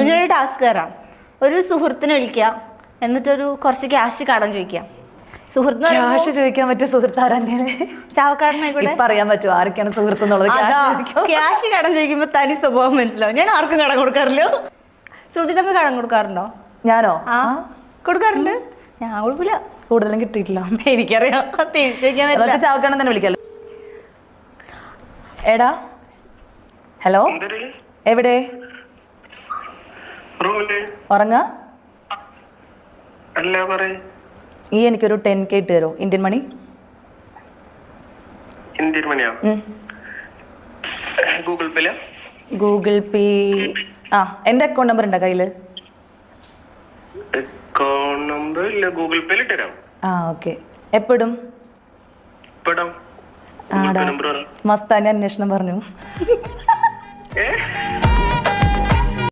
ഒരു ടാസ്ക് തരാം. ഒരു സുഹൃത്തിനെ വിളിക്കുക, എന്നിട്ടൊരു കുറച്ച് ക്യാഷ് കടം ചോദിക്കാം. സുഹൃത്ത് ക്യാഷ് ചോദിക്കാൻ പറ്റിയ സുഹൃത്ത് ആരാണ്? ചാവക്കാരനായിക്കോട്ടെ. പറയാൻ പറ്റുമോ ആരൊക്കെയാണ് സുഹൃത്ത് എന്നുള്ളത്? ക്യാഷ് കടം ചോദിക്കുമ്പോ തനി സ്വഭാവം മനസ്സിലാവും. ഞാൻ ആർക്കും കടം കൊടുക്കാറില്ലോ. സുഹൃത്തിനൊക്കെ കടം കൊടുക്കാറുണ്ടോ? ഞാനോ? ആ കൊടുക്കാറുണ്ട്. ഞാൻ കൊടുക്കില്ല. കൂടുതലും കിട്ടിയിട്ടില്ല. എനിക്കറിയാം, തിരിച്ചു ചോദിക്കാൻ പറ്റില്ല. ചാവക്കാരൻ തന്നെ വിളിക്കാലോ. എടാ ഹലോ, എവിടെ? ഉറങ്ങ? ഈ എനിക്കൊരു 10K ഇട്ട് തരോ? Indian money. Google Pay. ആ എന്റെ അക്കൗണ്ട് നമ്പർ ഉണ്ടോ കയ്യില്? ആ ഓക്കെ. എപ്പോഴും മസ്താനി അന്വേഷണം പറഞ്ഞു.